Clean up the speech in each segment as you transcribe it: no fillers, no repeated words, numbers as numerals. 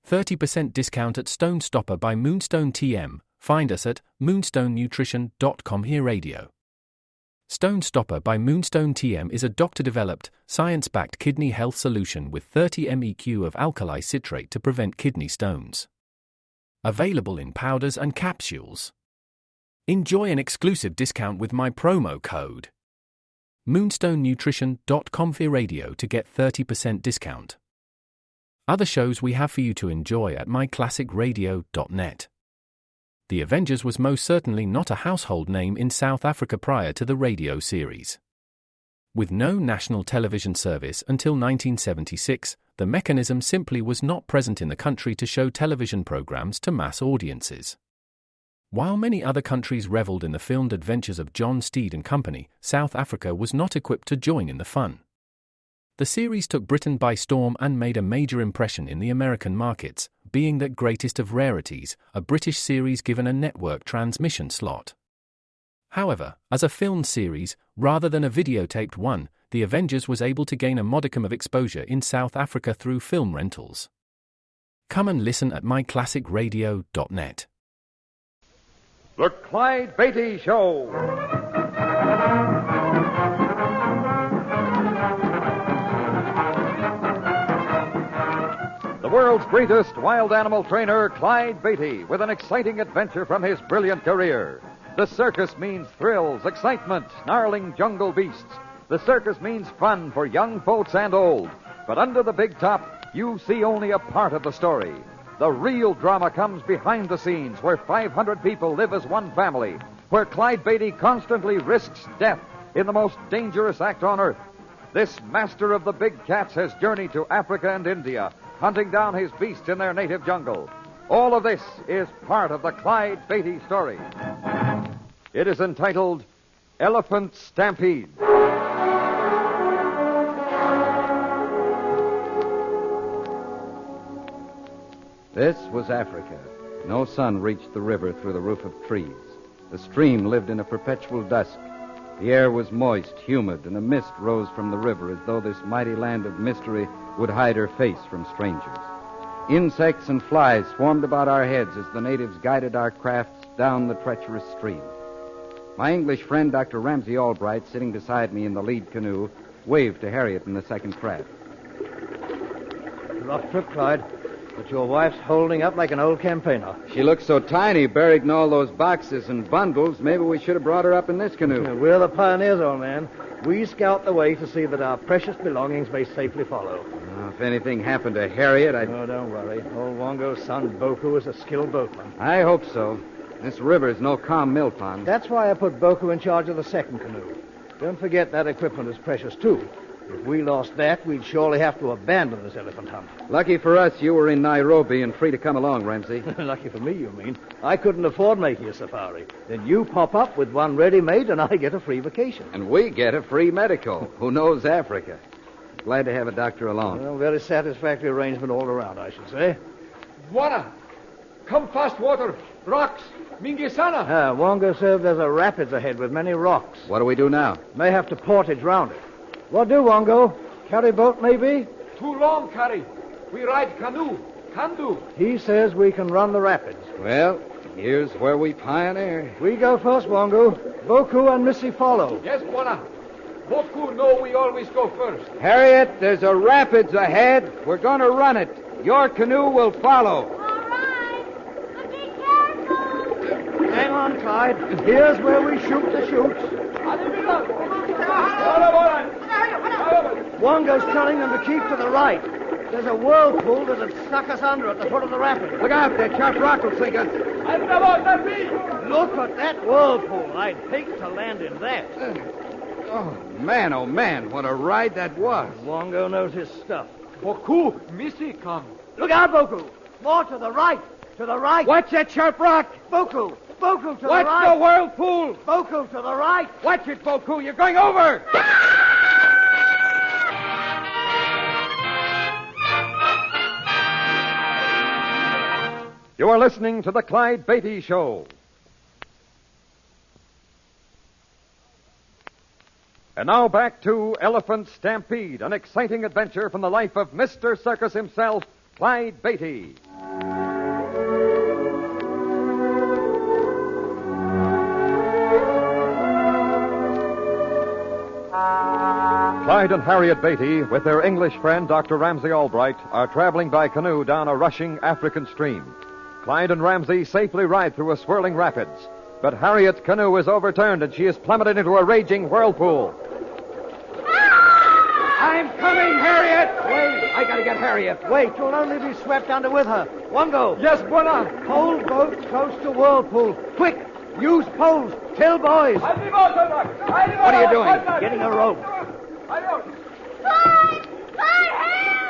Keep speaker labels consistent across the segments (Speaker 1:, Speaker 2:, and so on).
Speaker 1: 30% discount at Stone Stopper by Moonstone TM. Find us at moonstonenutrition.com. Here Radio. Stone Stopper by Moonstone TM is a doctor-developed, science-backed kidney health solution with 30 MEq of alkali citrate to prevent kidney stones. Available in powders and capsules. Enjoy an exclusive discount with my promo code moonstonenutrition.com. Here Radio to get 30% discount. Other shows we have for you to enjoy at myclassicradio.net. The Avengers was most certainly not a household name in South Africa prior to the radio series. With no national television service until 1976, the mechanism simply was not present in the country to show television programs to mass audiences. While many other countries reveled in the filmed adventures of John Steed and company, South Africa was not equipped to join in the fun. The series took Britain by storm and made a major impression in the American markets, being that greatest of rarities, a British series given a network transmission slot. However, as a filmed series, rather than a videotaped one, The Avengers was able to gain a modicum of exposure in South Africa through film rentals. Come and listen at myclassicradio.net.
Speaker 2: The Clyde Beatty Show. The world's greatest wild animal trainer, Clyde Beatty, with an exciting adventure from his brilliant career. The circus means thrills, excitement, snarling jungle beasts. The circus means fun for young folks and old. But under the big top, you see only a part of the story. The real drama comes behind the scenes, where 500 people live as one family, where Clyde Beatty constantly risks death in the most dangerous act on earth. This master of the big cats has journeyed to Africa and India, hunting down his beasts in their native jungle. All of this is part of the Clyde Beatty story. It is entitled Elephant Stampede.
Speaker 3: This was Africa. No sun reached the river through the roof of trees. The stream lived in a perpetual dusk. The air was moist, humid, and a mist rose from the river as though this mighty land of mystery would hide her face from strangers. Insects and flies swarmed about our heads as the natives guided our crafts down the treacherous stream. My English friend, Dr. Ramsay Albright, sitting beside me in the lead canoe, waved to Harriet in the second craft.
Speaker 4: Rough trip, Clyde. But your wife's holding up like an old campaigner.
Speaker 3: She looks so tiny, buried in all those boxes and bundles, maybe we should have brought her up in this canoe.
Speaker 4: We're the pioneers, old man. We scout the way to see that our precious belongings may safely follow.
Speaker 3: If anything happened to Harriet,
Speaker 4: Oh, don't worry. Old Wongo's son, Boku, is a skilled boatman.
Speaker 3: I hope so. This river is no calm mill pond.
Speaker 4: That's why I put Boku in charge of the second canoe. Don't forget that equipment is precious, too. If we lost that, we'd surely have to abandon this elephant hunt.
Speaker 3: Lucky for us, you were in Nairobi and free to come along, Ramsay.
Speaker 4: Lucky for me, you mean. I couldn't afford making a safari. Then you pop up with one ready-made and I get a free vacation.
Speaker 3: And we get a free medical. Who knows Africa? Glad to have a doctor along.
Speaker 4: Well, very satisfactory arrangement all around, I should say.
Speaker 5: Water! Come fast, water! Rocks! Mingisana!
Speaker 4: Wongo said there's a rapids ahead with many rocks.
Speaker 3: What do we do now?
Speaker 4: May have to portage round it. What do, Wongo? Carry boat, maybe?
Speaker 5: Too long, carry. We ride canoe. Can do.
Speaker 4: He says we can run the rapids.
Speaker 3: Well, here's where we pioneer.
Speaker 4: We go first, Wongo. Boku and Missy follow.
Speaker 5: Yes, Buona. Boku know we always go first.
Speaker 3: Harriet, there's a rapids ahead. We're going to run it. Your canoe will follow.
Speaker 6: All right. But be careful.
Speaker 4: Hang on, Clyde. Here's where we shoot the chutes. Wongo's telling them to keep to the right. There's a whirlpool that'll suck us under at the foot of the rapids.
Speaker 3: Look out, that sharp rock will sink us.
Speaker 4: Look at that whirlpool. I'd hate to land in that.
Speaker 3: Oh, man, what a ride that was.
Speaker 4: Wongo knows his stuff.
Speaker 5: Boku, Missy come.
Speaker 4: Look out, Boku. More to the right. To the right.
Speaker 3: Watch that sharp rock.
Speaker 4: Boku. Boku to the
Speaker 3: Watch
Speaker 4: right.
Speaker 3: the whirlpool.
Speaker 4: Boku to the right.
Speaker 3: Watch it, Boku. You're going over.
Speaker 2: You are listening to the Clyde Beatty Show. And now back to Elephant Stampede, an exciting adventure from the life of Mr. Circus himself, Clyde Beatty. Clyde and Harriet Beatty, with their English friend, Dr. Ramsay Albright, are traveling by canoe down a rushing African stream. Clyde and Ramsay safely ride through a swirling rapids, but Harriet's canoe is overturned and she is plummeted into a raging whirlpool.
Speaker 4: I'm coming, Harriet! Wait, I gotta get Harriet. Wait, you'll only be swept under with her. Wango.
Speaker 5: Yes, buona.
Speaker 4: Hold boat close to whirlpool. Quick, use poles. Till boys.
Speaker 5: What
Speaker 4: What are you doing? Getting a rope.
Speaker 6: Clyde! Clyde, help!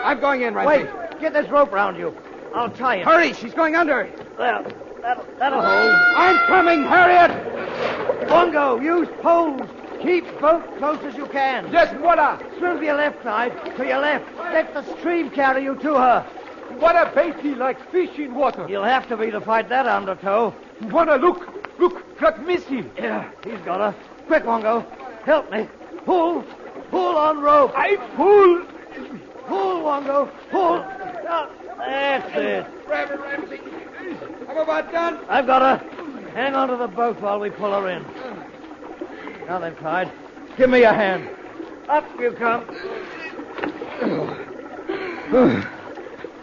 Speaker 4: I'm going in, Ramsay. Wait, get this rope round you. I'll tie it. Hurry, she's going under. There, that'll hold. I'm coming, Harriet! Wango, use poles. Keep boat close as you can.
Speaker 5: Yes, buona.
Speaker 4: Swim to your left, Clyde. To your left. Let the stream carry you to her.
Speaker 5: What a Beatty like fish in water.
Speaker 4: You'll have to be to fight that undertow.
Speaker 5: Buona, look. Look, got missing.
Speaker 4: Yeah, he's got her. Quick, Wango. Help me. Pull. Pull on rope.
Speaker 5: I pull.
Speaker 4: Pull, Wango. Pull. That's it.
Speaker 5: Grab her, Ramsay. I'm about done.
Speaker 4: I've got her. Hang on to the boat while we pull her in. Now then, Clyde, give me a hand. Up you come.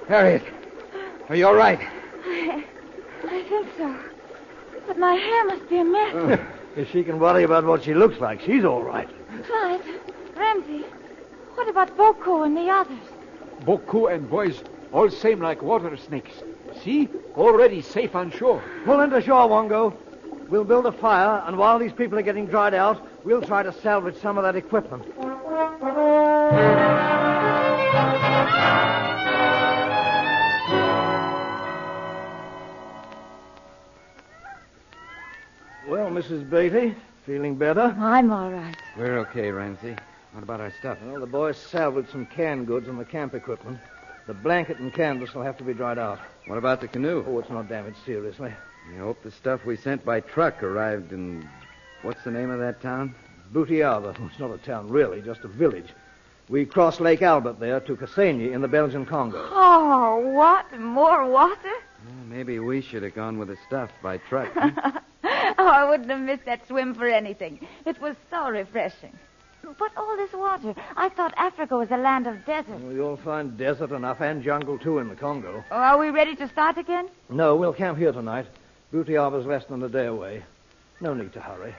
Speaker 3: Harriet, are you all right?
Speaker 6: I think so. But my hair must be a mess.
Speaker 4: If she can worry about what she looks like, she's all right.
Speaker 6: Clyde, Ramsay, what about Boko and the others?
Speaker 5: Boku and boys all same like water snakes. See? Already safe on shore.
Speaker 4: Pull into shore, Wango. We'll build a fire, and while these people are getting dried out, we'll try to salvage some of that equipment. Well, Mrs. Beatty, feeling better?
Speaker 6: I'm all right.
Speaker 3: We're okay, Ramsay. What about our stuff?
Speaker 4: Well, the boys salvaged some canned goods and the camp equipment. The blanket and canvas will have to be dried out.
Speaker 3: What about the canoe?
Speaker 4: Oh, it's not damaged seriously.
Speaker 3: I hope the stuff we sent by truck arrived in... What's the name of that town?
Speaker 4: Butiaba. It's not a town, really, just a village. We crossed Lake Albert there to Cassagny in the Belgian Congo.
Speaker 6: Oh, what? More water?
Speaker 3: Well, maybe we should have gone with the stuff by truck. Huh?
Speaker 6: Oh, I wouldn't have missed that swim for anything. It was so refreshing. But all this water, I thought Africa was a land of desert.
Speaker 4: Well, you'll find desert enough and jungle, too, in the Congo.
Speaker 6: Oh, are we ready to start again?
Speaker 4: No, we'll camp here tonight. Butiaba's less than a day away. No need to hurry.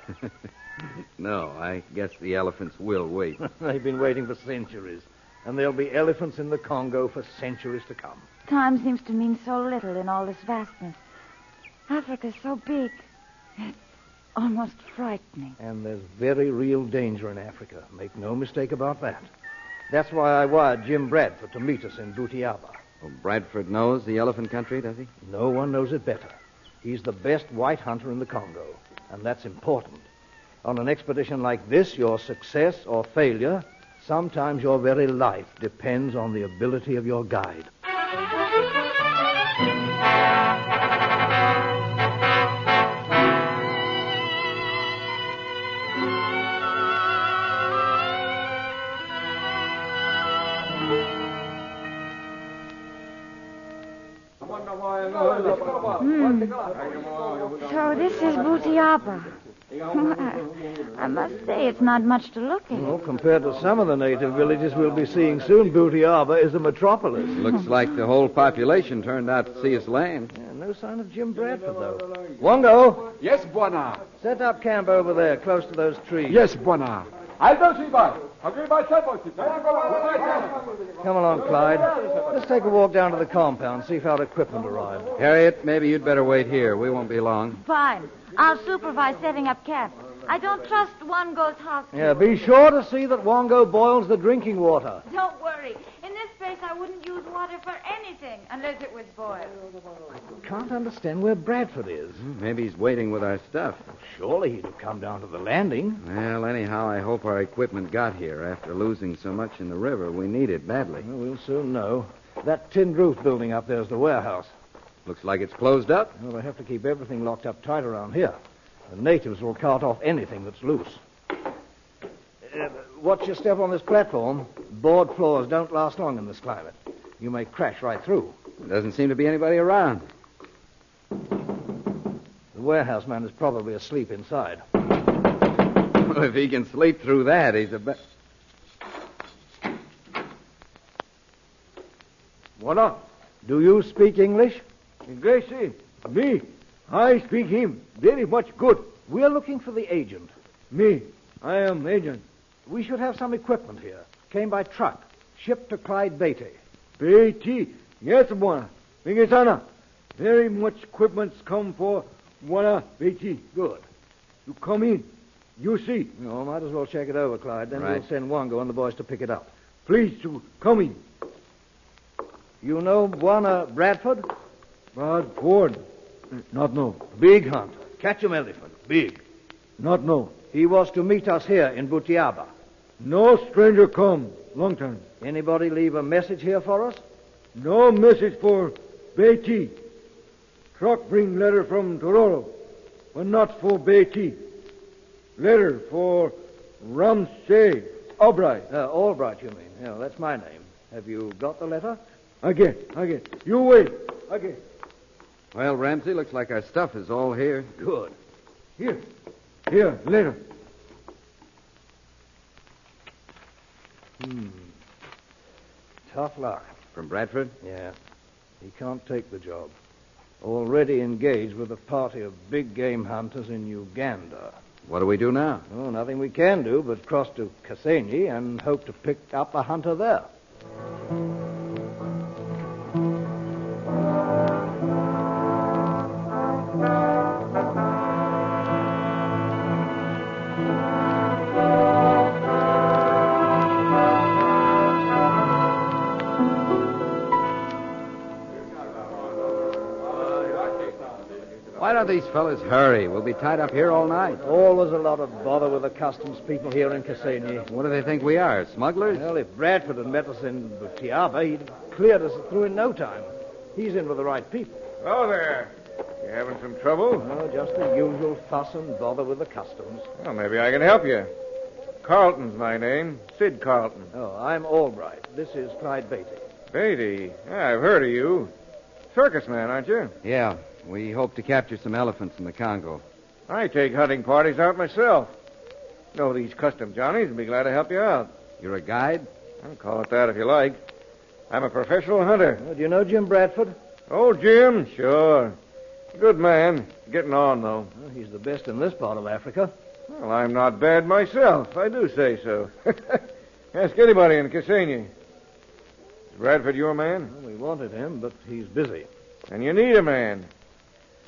Speaker 3: No, I guess the elephants will wait.
Speaker 4: They've been waiting for centuries. And there'll be elephants in the Congo for centuries to come.
Speaker 6: Time seems to mean so little in all this vastness. Africa's so big. It's almost frightening.
Speaker 4: And there's very real danger in Africa. Make no mistake about that. That's why I wired Jim Bradford to meet us in Butiaba.
Speaker 3: Well, Bradford knows the elephant country, does he?
Speaker 4: No one knows it better. He's the best white hunter in the Congo, and that's important. On an expedition like this, your success or failure, sometimes your very life, depends on the ability of your guide.
Speaker 6: So this is Butiaba. I must say it's not much to look at.
Speaker 4: Well, compared to some of the native villages we'll be seeing soon, Butiaba is a metropolis.
Speaker 3: Looks like the whole population turned out to see us land.
Speaker 4: Yeah, no sign of Jim Bradford, though. Wango,
Speaker 5: Yes, buona.
Speaker 4: set up camp over there, close to those trees.
Speaker 5: Yes, buona. I'll go see by. Agree by
Speaker 4: Come along, Clyde. Let's take a walk down to the compound, see if our equipment arrived.
Speaker 3: Harriet, maybe you'd better wait here. We won't be long.
Speaker 6: Fine. I'll supervise setting up camp. I don't trust Wango's house.
Speaker 4: Yeah, be sure to see that Wango boils the drinking water.
Speaker 6: Don't worry. In this place, I wouldn't use water for anything unless it was boiled.
Speaker 4: Can't understand where Bradford is.
Speaker 3: Maybe he's waiting with our stuff.
Speaker 4: Surely he'd have come down to the landing.
Speaker 3: Well, anyhow, I hope our equipment got here. After losing so much in the river, we need it badly.
Speaker 4: Well, we'll soon know. That tin roof building up there's the warehouse.
Speaker 3: Looks like it's closed up.
Speaker 4: Well, they have to keep everything locked up tight around here. The natives will cart off anything that's loose. Watch your step on this platform. Board floors don't last long in this climate. You may crash right through.
Speaker 3: There doesn't seem to be anybody around.
Speaker 4: The warehouse man is probably asleep inside.
Speaker 3: Well, if he can sleep through that, he's a
Speaker 4: What? Do you speak English?
Speaker 7: English, me. I speak him very much good.
Speaker 4: We're looking for the agent.
Speaker 7: Me, I am agent.
Speaker 4: We should have some equipment here. Came by truck. Shipped to Clyde Beatty.
Speaker 7: Beatty, yes, Buana. Mingisana. Very much equipments come for Buana Beatty.
Speaker 4: Good.
Speaker 7: You come in. You see.
Speaker 4: No, might as well check it over, Clyde. Then
Speaker 3: Right.
Speaker 4: we'll send Wango and the boys to pick it up.
Speaker 7: Please to come in.
Speaker 4: You know Buana Bradford?
Speaker 7: Bradford. Not know.
Speaker 4: Big hunter. Catch 'em elephant. Big.
Speaker 7: Not know.
Speaker 4: He was to meet us here in Butiaba.
Speaker 7: No stranger come. Long time.
Speaker 4: Anybody leave a message here for us?
Speaker 7: No message for Beatty. Truck bring letter from Tororo, but not for Beatty. Letter for Ramsey Albright.
Speaker 4: Albright, you mean? Yeah, that's my name. Have you got the letter?
Speaker 7: Again. You wait. Again.
Speaker 3: Well, Ramsey, looks like our stuff is all here.
Speaker 4: Good.
Speaker 7: Here, letter.
Speaker 4: Tough luck.
Speaker 3: From Bradford?
Speaker 4: Yeah. He can't take the job. Already engaged with a party of big game hunters in Uganda.
Speaker 3: What do we do now?
Speaker 4: Oh, nothing we can do but cross to Kasenyi and hope to pick up a hunter there.
Speaker 3: Why don't these fellas hurry? We'll be tied up here all night.
Speaker 4: Always a lot of bother with the customs people here in Kasenyi.
Speaker 3: What do they think we are, smugglers?
Speaker 4: Well, if Bradford had met us in Butiaba, he'd cleared us through in no time. He's in with the right people.
Speaker 8: Oh, there. You having some trouble?
Speaker 4: Oh, just the usual fuss and bother with the customs.
Speaker 8: Well, maybe I can help you. Carlton's my name. Sid Carlton.
Speaker 4: Oh, I'm Albright. This is Clyde Beatty.
Speaker 8: Beatty. Yeah, I've heard of you. Circus man, aren't you?
Speaker 3: Yeah, we hope to capture some elephants in the Congo.
Speaker 8: I take hunting parties out myself. Know these custom Johnnies and be glad to help you out.
Speaker 3: You're a guide?
Speaker 8: I'll call it that if you like. I'm a professional hunter.
Speaker 4: Oh, do you know Jim Bradford?
Speaker 8: Oh, Jim? Sure. Good man. Getting on, though.
Speaker 4: Well, he's the best in this part of Africa.
Speaker 8: Well, I'm not bad myself. I do say so. Ask anybody in Kasenyi. Is Bradford your man?
Speaker 4: Well, we wanted him, but he's busy.
Speaker 8: And you need a man.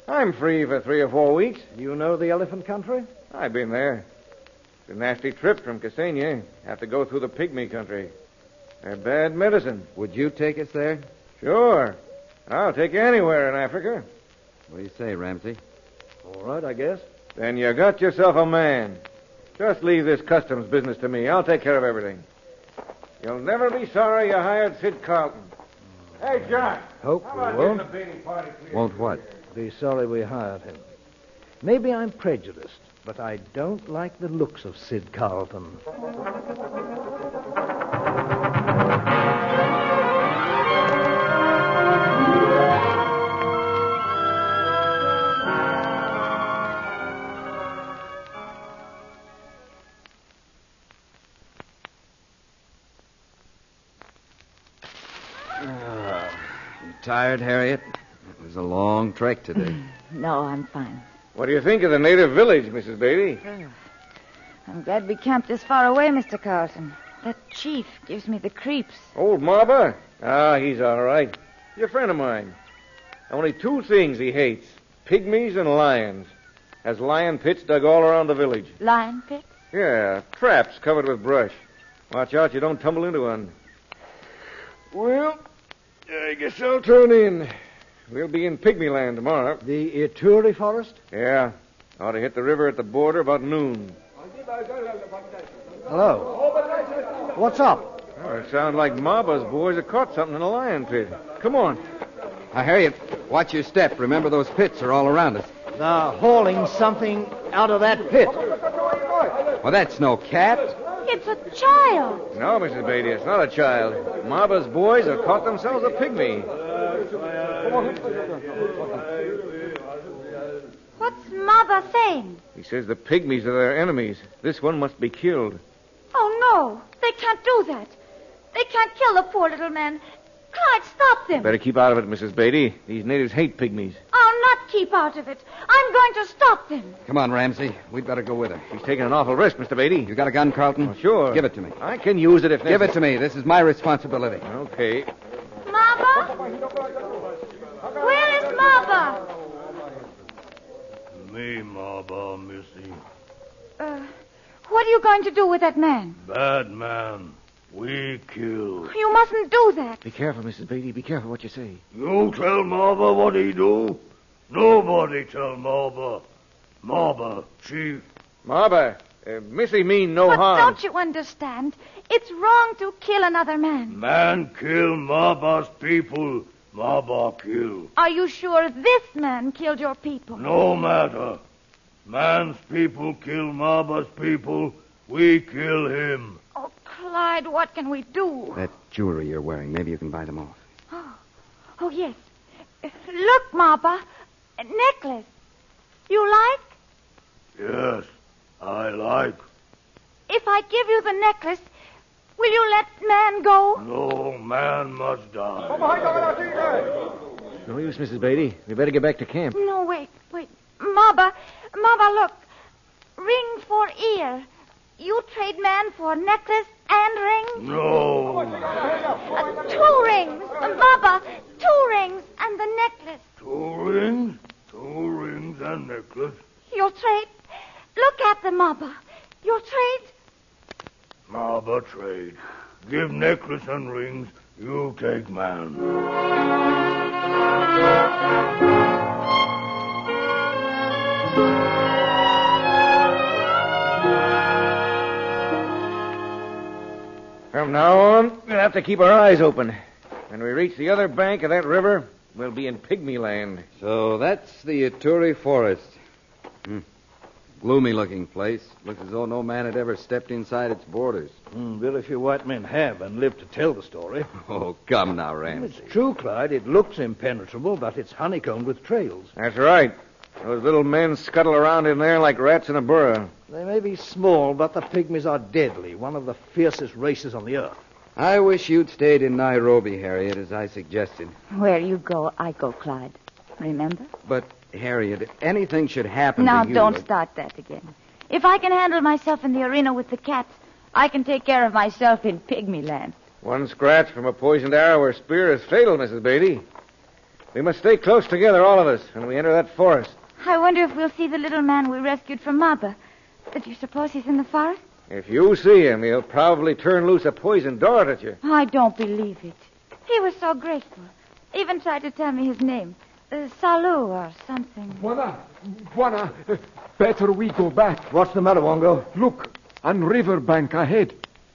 Speaker 8: I'm free for 3 or 4 weeks.
Speaker 4: You know the elephant country?
Speaker 8: I've been there. It's a nasty trip from Kasenyi. Have to go through the pygmy country. They're bad medicine.
Speaker 3: Would you take us there?
Speaker 8: Sure. I'll take you anywhere in Africa.
Speaker 3: What do you say, Ramsey?
Speaker 4: All right, I guess.
Speaker 8: Then you got yourself a man. Just leave this customs business to me. I'll take care of everything. You'll never be sorry you hired Sid Carlton. Hey, John.
Speaker 4: Hope
Speaker 8: How
Speaker 4: we
Speaker 8: about
Speaker 4: won't.
Speaker 8: getting the Beatty party cleared?
Speaker 3: Won't what?
Speaker 4: Be sorry we hired him. Maybe I'm prejudiced, but I don't like the looks of Sid Carlton.
Speaker 3: You tired, Harriet? It was a long trek today.
Speaker 6: No, I'm fine.
Speaker 8: What do you think of the native village, Mrs. Beatty?
Speaker 6: I'm glad we camped this far away, Mr. Carlton. That chief gives me the creeps.
Speaker 8: Old Maba? Ah, he's all right. He's a friend of mine. Only 2 things he hates. Pygmies and lions. Has lion pits dug all around the village.
Speaker 6: Lion pits?
Speaker 8: Yeah, traps covered with brush. Watch out you don't tumble into one. Well, I guess I'll turn in. We'll be in Pygmy Land tomorrow.
Speaker 4: The Ituri forest?
Speaker 8: Yeah. Ought to hit the river at the border about noon.
Speaker 4: Hello. What's up?
Speaker 8: Oh, it sounds like Maba's boys have caught something in a lion pit. Come on.
Speaker 3: Harriet, watch your step. Remember those pits are all around us.
Speaker 4: They're hauling something out of that pit.
Speaker 3: Well, that's no cat.
Speaker 6: It's a child.
Speaker 8: No, Mrs. Beatty, it's not a child. Maba's boys have caught themselves a pygmy.
Speaker 6: What's Mother saying?
Speaker 8: He says the pygmies are their enemies. This one must be killed.
Speaker 6: Oh, no. They can't do that. They can't kill the poor little man. Clyde, stop them.
Speaker 8: Better keep out of it, Mrs. Beatty. These natives hate pygmies.
Speaker 6: I'll not keep out of it. I'm going to stop them.
Speaker 3: Come on, Ramsey. We'd better go with her.
Speaker 8: She's taking an awful risk, Mr. Beatty.
Speaker 3: You got a gun, Carlton?
Speaker 8: Oh, sure.
Speaker 3: Give it to me.
Speaker 8: I can use it if
Speaker 3: Give it to me. This is my responsibility.
Speaker 8: Okay.
Speaker 6: Mama? Where is Mama?
Speaker 9: Me, Mama, Missy.
Speaker 6: What are you going to do with that man?
Speaker 9: Bad man. We kill.
Speaker 6: You mustn't do that.
Speaker 8: Be careful, Mrs. Beatty. Be careful what you say.
Speaker 9: You tell Mama what he do? Nobody tell Mama. Mama, she...
Speaker 8: Maba, Missy mean no
Speaker 6: But
Speaker 8: harm.
Speaker 6: don't you understand? It's wrong to kill another man.
Speaker 9: Man kill Maba's people. Maba kill.
Speaker 6: Are you sure this man killed your people?
Speaker 9: No matter. Man's people kill Maba's people. We kill him.
Speaker 6: Oh, Clyde, what can we do?
Speaker 3: That jewelry you're wearing, maybe you can buy them off.
Speaker 6: Oh, yes. Look, Mama. A necklace. You like?
Speaker 9: Yes, I like.
Speaker 6: If I give you the necklace, will you let man go?
Speaker 9: No man must die.
Speaker 8: No use, Mrs. Beatty. We better get back to camp.
Speaker 6: No, wait. Mama, look. Ring for ear. You trade man for necklace and ring?
Speaker 9: No.
Speaker 6: 2 rings. Mama, 2 rings and the necklace.
Speaker 9: 2 rings? 2 rings and necklace.
Speaker 6: You'll trade? Look at them, Mama. You'll trade?
Speaker 9: Maba trade. Give necklace and rings. You take man.
Speaker 8: From now on, we'll have to keep our eyes open. When we reach the other bank of that river, we'll be in pygmy land.
Speaker 3: So that's the Ituri Forest. Gloomy-looking place. Looks as though no man had ever stepped inside its borders.
Speaker 4: Very few white men have and live to tell the story.
Speaker 3: Oh, come now, Ramsey.
Speaker 4: It's true, Clyde. It looks impenetrable, but it's honeycombed with trails.
Speaker 8: That's right. Those little men scuttle around in there like rats in a burrow.
Speaker 4: They may be small, but the pygmies are deadly, one of the fiercest races on the earth.
Speaker 3: I wish you'd stayed in Nairobi, Harriet, as I suggested.
Speaker 6: Where you go, I go, Clyde. Remember?
Speaker 3: But, Harriet, if anything should happen
Speaker 6: Now,
Speaker 3: to you...
Speaker 6: don't start that again. If I can handle myself in the arena with the cats, I can take care of myself in pygmy land.
Speaker 8: One scratch from a poisoned arrow or spear is fatal, Mrs. Beatty. We must stay close together, all of us, when we enter that forest.
Speaker 6: I wonder if we'll see the little man we rescued from Maba. Do you suppose he's in the forest?
Speaker 8: If you see him, he'll probably turn loose a poisoned dart at you.
Speaker 6: I don't believe it. He was so grateful. Even tried to tell me his name. Salu or something.
Speaker 5: Buana, better we go back.
Speaker 4: What's the matter, Wongo?
Speaker 5: Look, on river bank ahead.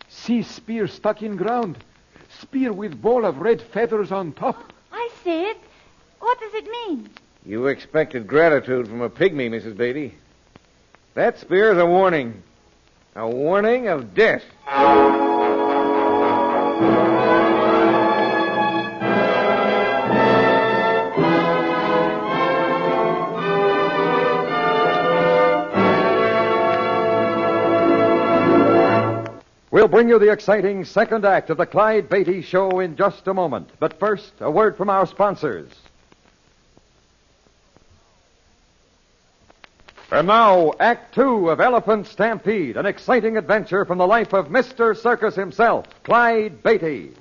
Speaker 5: See spear stuck in ground. Spear with ball of red feathers on top.
Speaker 6: I see it. What does it mean?
Speaker 8: You expected gratitude from a pygmy, Mrs. Beatty. That spear is a warning. A warning of death.
Speaker 2: We'll bring you the exciting second act of the Clyde Beatty Show in just a moment. But first, a word from our sponsors. And now, Act Two of Elephant Stampede, an exciting adventure from the life of Mr. Circus himself, Clyde Beatty.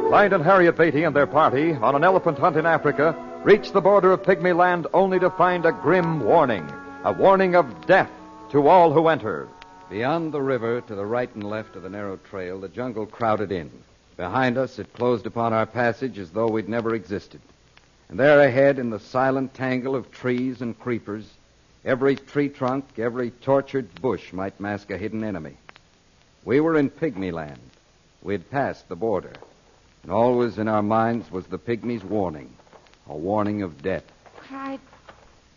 Speaker 2: Clyde and Harriet Beatty and their party, on an elephant hunt in Africa, reach the border of Pygmy Land only to find a grim warning. A warning of death to all who enter.
Speaker 3: Beyond the river, to the right and left of the narrow trail, the jungle crowded in. Behind us, it closed upon our passage as though we'd never existed. And there ahead, in the silent tangle of trees and creepers, every tree trunk, every tortured bush might mask a hidden enemy. We were in Pygmy Land. We'd passed the border. And always in our minds was the Pygmy's warning, a warning of death.
Speaker 6: Clyde,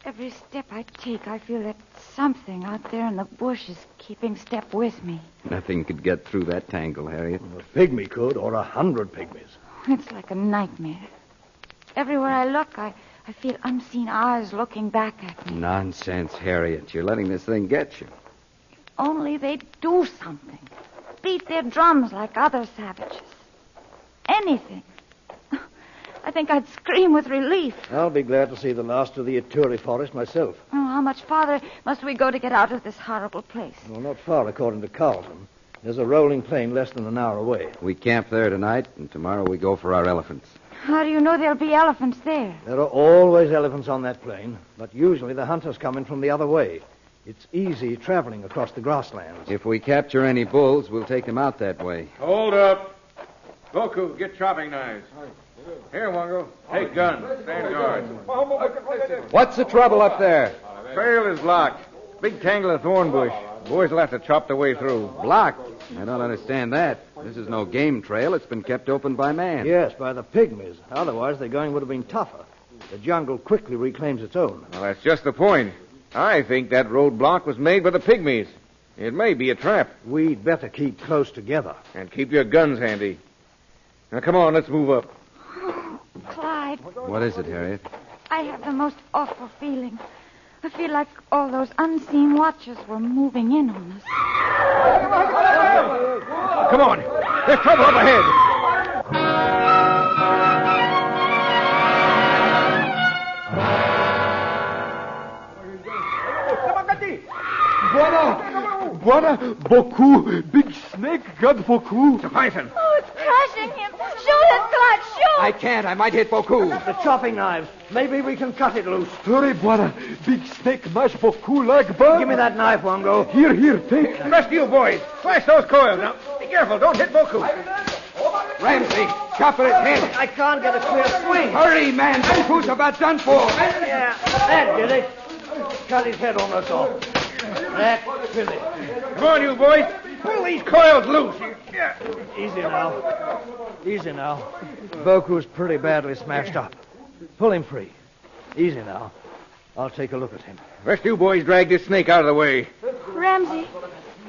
Speaker 6: every step I take, I feel that something out there in the bush is keeping step with me.
Speaker 3: Nothing could get through that tangle, Harriet.
Speaker 4: A pygmy could, or 100 pygmies.
Speaker 6: It's like a nightmare. Everywhere I look, I feel unseen eyes looking back at me.
Speaker 3: Nonsense, Harriet. You're letting this thing get you.
Speaker 6: Only they'd do something. beat their drums like other savages. Anything. I think I'd scream with relief.
Speaker 4: I'll be glad to see the last of the Ituri forest myself.
Speaker 6: Oh, how much farther must we go to get out of this horrible place?
Speaker 4: Well, not far, according to Carlton. There's a rolling plain less than an hour away.
Speaker 3: We camp there tonight, and tomorrow we go for our elephants.
Speaker 6: How do you know there'll be elephants there?
Speaker 4: There are always elephants on that plain, but usually the hunters come in from the other way. It's easy traveling across the grasslands.
Speaker 3: If we capture any bulls, we'll take them out that way.
Speaker 8: Hold up. Boku, get chopping knives. Here, Wango. Take gun. Stand guard.
Speaker 3: What's the trouble up there?
Speaker 8: Trail is blocked. Big tangle of thorn bush. Boys will have to chop their way through.
Speaker 3: Blocked? I don't understand that. This is no game trail. It's been kept open by man.
Speaker 4: Yes, by the pygmies. Otherwise, the going would have been tougher. The jungle quickly reclaims its own.
Speaker 8: Well, that's just the point. I think that roadblock was made by the pygmies. It may be a trap.
Speaker 4: We'd better keep close together.
Speaker 8: And keep your guns handy. Now, come on, let's move up.
Speaker 6: Clyde,
Speaker 3: What is it, Harriet?
Speaker 6: I have the most awful feeling. I feel like all those unseen watchers were moving in on us.
Speaker 8: Come on. There's trouble up ahead.
Speaker 5: Buona, beaucoup. Big snake, God, beaucoup.
Speaker 8: It's a python.
Speaker 6: Oh, it's crushing him. Shoot it, Clyde, shoot!
Speaker 3: I can't. I might hit Boku.
Speaker 4: The chopping knives. Maybe we can cut it loose.
Speaker 5: Hurry, Buona. Big snake, mash beaucoup like bug.
Speaker 4: Give me that knife, Wango.
Speaker 5: Here, take.
Speaker 8: Rest you boys. Slash those coils. Now, be careful. Don't hit Boku.
Speaker 3: Ramsey, chop at his head.
Speaker 4: I can't get a clear swing.
Speaker 3: Hurry, man. Boku's about done for.
Speaker 4: Yeah, that did it. Cut his head almost off. That did it.
Speaker 8: Come on, you boys. Pull these coils loose. Yeah.
Speaker 4: Easy now. Easy now. Boku's pretty badly smashed up. Pull him free. Easy now. I'll take a look at him.
Speaker 8: Rest you boys drag this snake out of the way.
Speaker 6: Ramsey,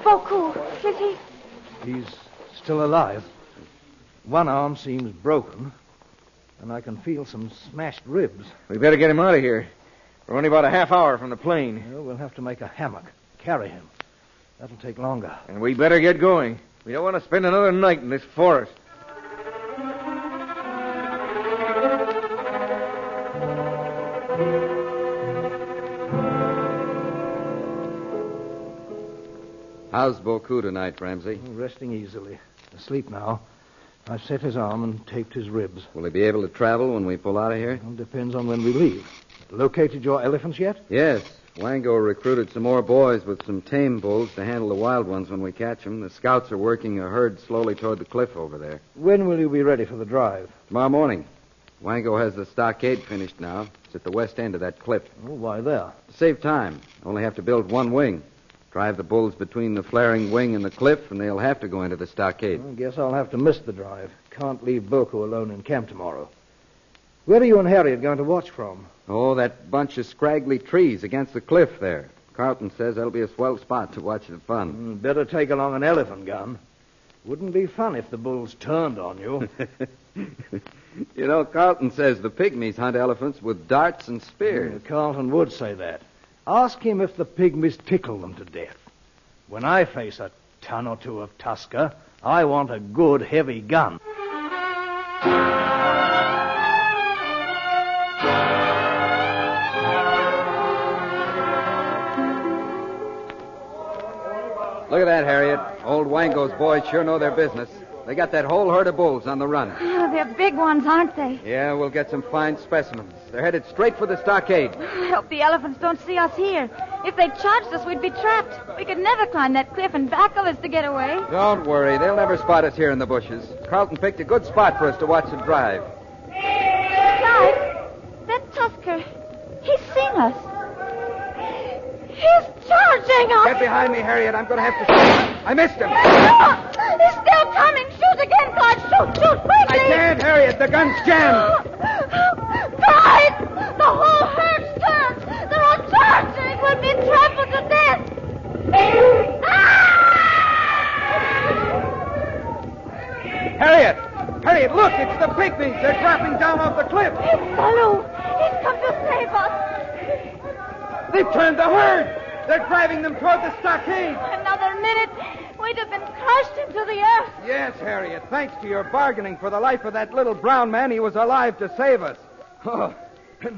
Speaker 6: Boku, is he?
Speaker 4: He's still alive. One arm seems broken, and I can feel some smashed ribs.
Speaker 8: We better get him out of here. We're only about a half hour from the plane.
Speaker 4: Well, we'll have to make a hammock. Carry him. That'll take longer.
Speaker 8: And we better get going. We don't want to spend another night in this forest.
Speaker 3: How's Boku tonight, Ramsey?
Speaker 4: Resting easily. Asleep now. I've set his arm and taped his ribs.
Speaker 3: Will he be able to travel when we pull out of here?
Speaker 4: Well, depends on when we leave. Located your elephants yet?
Speaker 3: Yes. Wango recruited some more boys with some tame bulls to handle the wild ones when we catch them. The scouts are working a herd slowly toward the cliff over there.
Speaker 4: When will you be ready for the drive?
Speaker 3: Tomorrow morning. Wango has the stockade finished now. It's at the west end of that cliff.
Speaker 4: Oh, why there?
Speaker 3: To save time. Only have to build one wing. Drive the bulls between the flaring wing and the cliff, and they'll have to go into the stockade.
Speaker 4: I guess I'll have to miss the drive. Can't leave Boku alone in camp tomorrow. Where are you and Harriet going to watch from?
Speaker 3: Oh, that bunch of scraggly trees against the cliff there. Carlton says that'll be a swell spot to watch the fun.
Speaker 4: Better take along an elephant gun. Wouldn't be fun if the bulls turned on you.
Speaker 3: You know, Carlton says the pygmies hunt elephants with darts and spears.
Speaker 4: Carlton would say that. Ask him if the pygmies tickle them to death. When I face a ton or two of tusker, I want a good heavy gun.
Speaker 3: Look at that, Harriet. Old Wango's boys sure know their business. They got that whole herd of bulls on the run.
Speaker 6: Oh, they're big ones, aren't they?
Speaker 3: Yeah, we'll get some fine specimens. They're headed straight for the stockade.
Speaker 6: I hope the elephants don't see us here. If they charged us, we'd be trapped. We could never climb that cliff and back of us to get away.
Speaker 3: Don't worry. They'll never spot us here in the bushes. Carlton picked a good spot for us to watch the drive.
Speaker 6: Clyde, that tusker, he's seen us. He's charging us.
Speaker 3: Get behind me, Harriet. I'm going to have to shoot. I missed him.
Speaker 6: He's still coming. Shoot again, Clyde. Shoot, quickly.
Speaker 3: I can't, Harriet. The gun's jammed.
Speaker 6: Clyde, the whole herd's turned. They're all charging. We'll be trampled to death.
Speaker 3: Harriet, look. It's the pygmies. They're dropping down off the cliff.
Speaker 6: It's Baloo. He's come to save us.
Speaker 3: They've turned the herd. They're driving them toward the stockade.
Speaker 6: Another minute, We'd have been crushed into the earth.
Speaker 3: Yes, Harriet. Thanks to your bargaining for the life of that little brown man, he was alive to save us. Oh,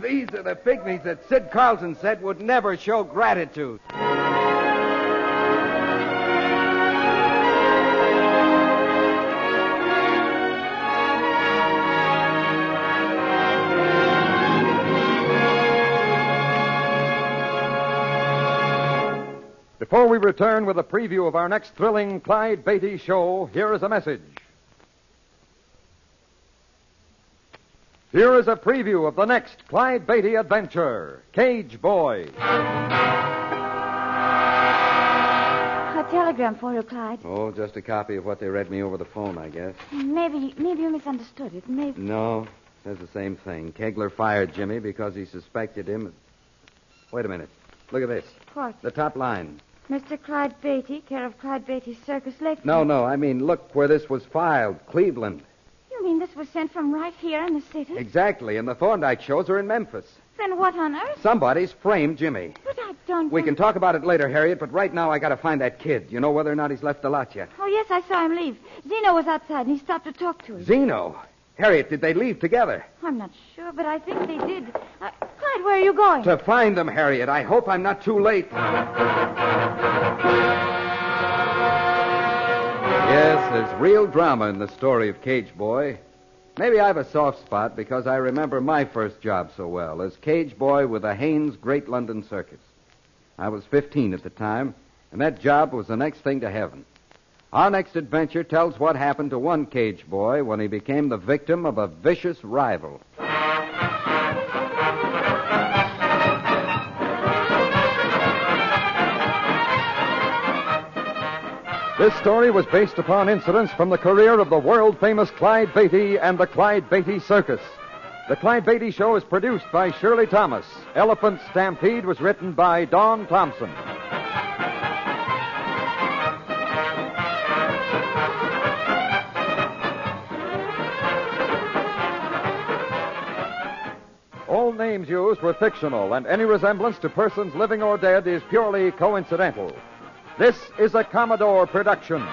Speaker 3: these are the pygmies that Sid Carlson said would never show gratitude.
Speaker 2: Before we return with a preview of our next thrilling Clyde Beatty Show, here is a message. Here is a preview of the next Clyde Beatty adventure, Cage Boy.
Speaker 6: A telegram for you, Clyde.
Speaker 3: Oh, just a copy of what they read me over the phone, I guess.
Speaker 6: Maybe you misunderstood it. Maybe.
Speaker 3: No, says the same thing. Kegler fired Jimmy because he suspected him. Wait a minute. Look at this.
Speaker 6: What?
Speaker 3: The top line.
Speaker 6: Mr. Clyde Beatty, care of Clyde Beatty Circus, Lake.
Speaker 3: No, I mean, look where this was filed. Cleveland.
Speaker 6: You mean this was sent from right here in the city?
Speaker 3: Exactly, and the Thorndike shows are in Memphis.
Speaker 6: Then what on earth?
Speaker 3: Somebody's framed Jimmy.
Speaker 6: But I don't...
Speaker 3: We can talk about it later, Harriet, but right now I gotta find that kid. You know whether or not he's left the lot yet?
Speaker 6: Oh, yes, I saw him leave. Zeno was outside, and he stopped to talk to him.
Speaker 3: Zeno? Harriet, did they leave together?
Speaker 6: I'm not sure, but I think they did. Clyde, where are you going?
Speaker 3: To find them, Harriet. I hope I'm not too late. Yes, there's real drama in the story of Cage Boy. Maybe I have a soft spot because I remember my first job so well as Cage Boy with the Haynes Great London Circus. I was 15 at the time, and that job was the next thing to heaven. Our next adventure tells what happened to one Cage Boy when he became the victim of a vicious rival.
Speaker 2: This story was based upon incidents from the career of the world-famous Clyde Beatty and the Clyde Beatty Circus. The Clyde Beatty Show is produced by Shirley Thomas. Elephant Stampede was written by Don Thompson. All names used were fictional, and any resemblance to persons living or dead is purely coincidental. This is a Commodore production.